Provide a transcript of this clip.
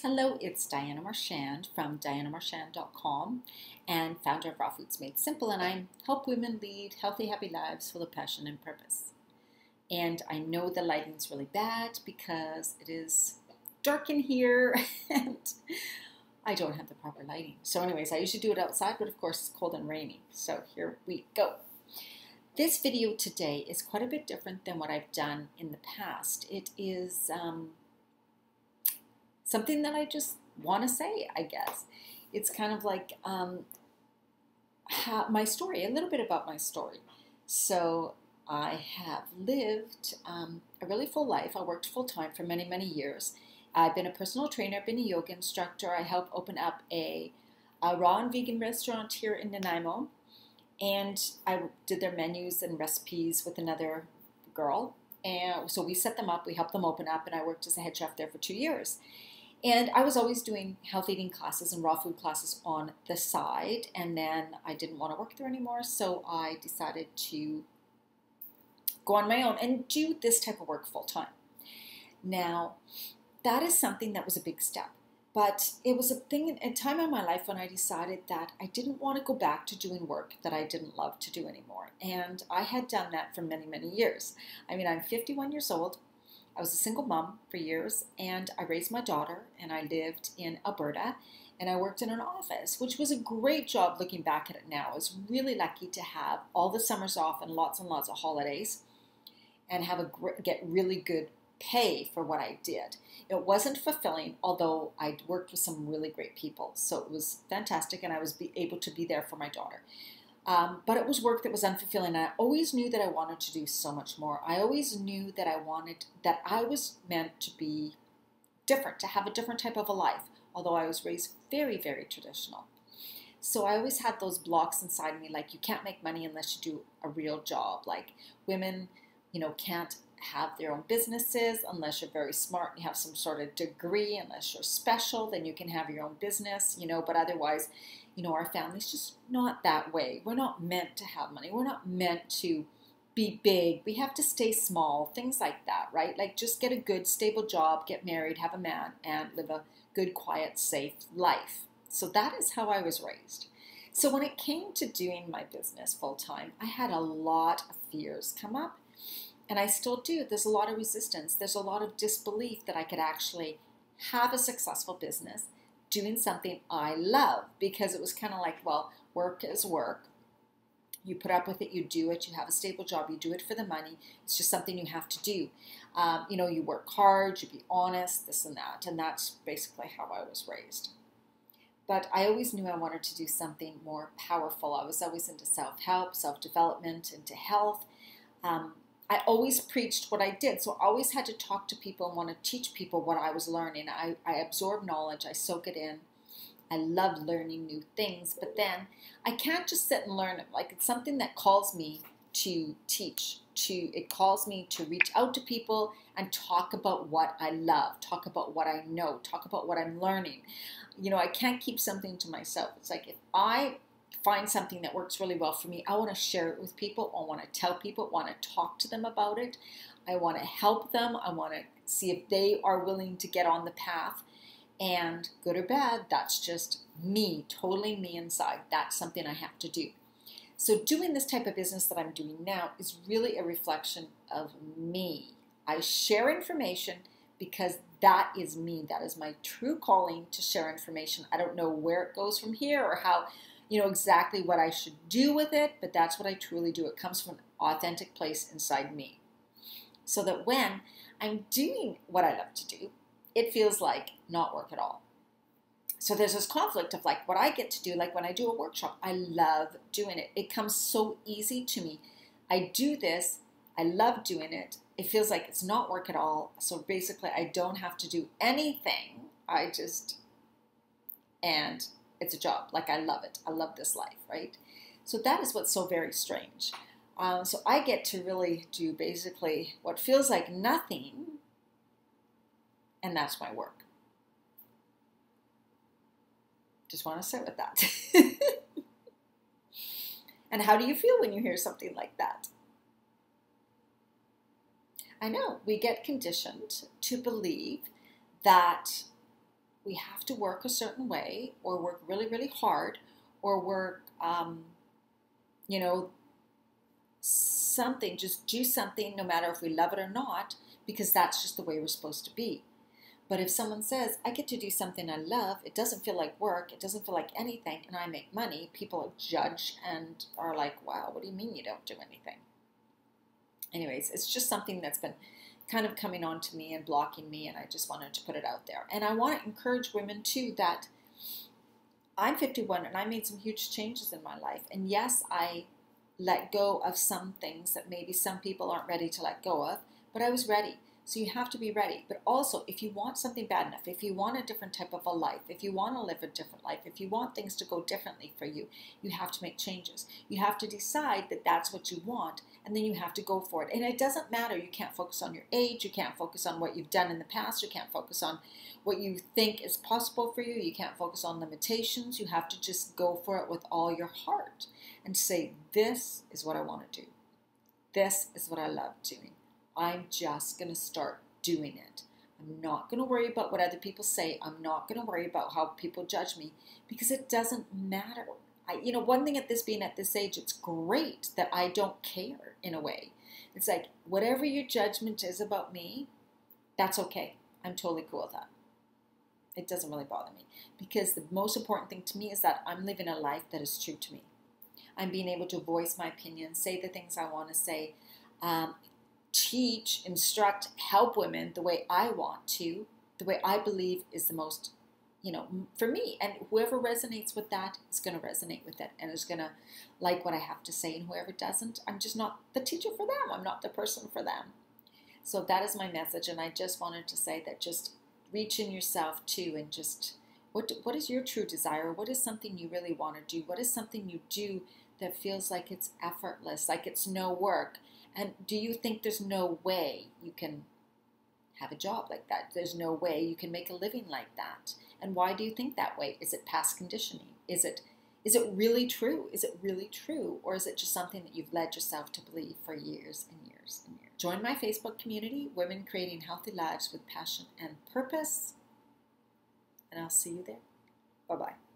Hello, it's Diana Marchand from dianamarchand.com and founder of Raw Foods Made Simple, and I help women lead healthy, happy lives full of passion and purpose. And I know the lighting's really bad because it is dark in here and I don't have the proper lighting. So anyways, I usually do it outside, but of course it's cold and rainy. So here we go. This video today is quite a bit different than what I've done in the past. It is something that I just want to say, I guess. It's kind of like my story, a little bit about my story. So I have lived a really full life. I worked full-time for many, many years. I've been a personal trainer, I've been a yoga instructor. I helped open up a raw and vegan restaurant here in Nanaimo. And I did their menus and recipes with another girl. And so we set them up, we helped them open up, and I worked as a head chef there for 2 years. And I was always doing health eating classes and raw food classes on the side. And then I didn't want to work there anymore, so I decided to go on my own and do this type of work full time. Now, that is something that was a big step. But it was a time in my life when I decided that I didn't want to go back to doing work that I didn't love to do anymore. And I had done that for many, many years. I mean, I'm 51 years old. I was a single mom for years, and I raised my daughter, and I lived in Alberta, and I worked in an office, which was a great job looking back at it now. I was really lucky to have all the summers off and lots of holidays and get really good pay for what I did. It wasn't fulfilling, although I worked with some really great people, so it was fantastic, and I was able to be there for my daughter. But it was work that was unfulfilling, and I always knew that I wanted to do so much more. I always knew that I was meant to be different, to have a different type of a life, although I was raised very, very traditional. So I always had those blocks inside me, like you can't make money unless you do a real job. Like women, can't have their own businesses unless you're very smart and you have some sort of degree. Unless you're special, then you can have your own business, but otherwise, our family's just not that way. We're not meant to have money. We're not meant to be big. We have to stay small, things like that, right? Like just get a good, stable job, get married, have a man, and live a good, quiet, safe life. So that is how I was raised. So when it came to doing my business full time, I had a lot of fears come up. And I still do. There's a lot of resistance. There's a lot of disbelief that I could actually have a successful business doing something I love, because it was kind of like, well, work is work. You put up with it, you do it, you have a stable job, you do it for the money. It's just something you have to do. You work hard, you be honest, this and that. And that's basically how I was raised. But I always knew I wanted to do something more powerful. I was always into self-help, self-development, into health. I always preached what I did, so I always had to talk to people and want to teach people what I was learning. I absorb knowledge, I soak it in. I love learning new things, but then I can't just sit and learn it. Like, it's something that calls me to teach. It calls me to reach out to people and talk about what I love, talk about what I know, talk about what I'm learning. I can't keep something to myself. It's like if I find something that works really well for me, I want to share it with people. I want to tell people, I want to talk to them about it. I want to help them. I want to see if they are willing to get on the path. And good or bad, that's just me, totally me inside. That's something I have to do. So doing this type of business that I'm doing now is really a reflection of me. I share information because that is me. That is my true calling, to share information. I don't know where it goes from here or how, exactly what I should do with it, but that's what I truly do. It comes from an authentic place inside me. So that when I'm doing what I love to do, it feels like not work at all. So there's this conflict of like what I get to do, like when I do a workshop, I love doing it. It comes so easy to me. I do this, I love doing it. It feels like it's not work at all. So basically I don't have to do anything. And it's a job. Like, I love it. I love this life, right? So that is what's so very strange. So I get to really do basically what feels like nothing, and that's my work. Just want to sit with that. And how do you feel when you hear something like that? I know we get conditioned to believe that we have to work a certain way, or work really, really hard, or work, you know, something, just do something no matter if we love it or not, because that's just the way we're supposed to be. But if someone says, I get to do something I love, it doesn't feel like work, it doesn't feel like anything, and I make money, people judge and are like, wow, what do you mean you don't do anything? Anyways, it's just something that's been kind of coming on to me and blocking me, and I just wanted to put it out there. And I want to encourage women too that I'm 51 and I made some huge changes in my life. And yes, I let go of some things that maybe some people aren't ready to let go of, but I was ready. So you have to be ready. But also, if you want something bad enough, if you want a different type of a life, if you want to live a different life, if you want things to go differently for you, you have to make changes. You have to decide that that's what you want, and then you have to go for it. And it doesn't matter. You can't focus on your age. You can't focus on what you've done in the past. You can't focus on what you think is possible for you. You can't focus on limitations. You have to just go for it with all your heart and say, this is what I want to do. This is what I love doing. I'm just going to start doing it. I'm not going to worry about what other people say. I'm not going to worry about how people judge me, because it doesn't matter. One thing being at this age, it's great that I don't care in a way. It's like, whatever your judgment is about me, that's okay. I'm totally cool with that. It doesn't really bother me, because the most important thing to me is that I'm living a life that is true to me. I'm being able to voice my opinion, say the things I want to say, teach, instruct, help women the way I want to, the way I believe is the most, for me. And whoever resonates with that is going to resonate with it and is going to like what I have to say. And whoever doesn't, I'm just not the teacher for them. I'm not the person for them. So that is my message. And I just wanted to say that just reach in yourself too, and just, what is your true desire? What is something you really want to do? What is something you do that feels like it's effortless, like it's no work? And do you think there's no way you can have a job like that? There's no way you can make a living like that. And why do you think that way? Is it past conditioning? Is it really true? Is it really true? Or is it just something that you've led yourself to believe for years and years and years? Join my Facebook community, Women Creating Healthy Lives with Passion and Purpose. And I'll see you there. Bye-bye.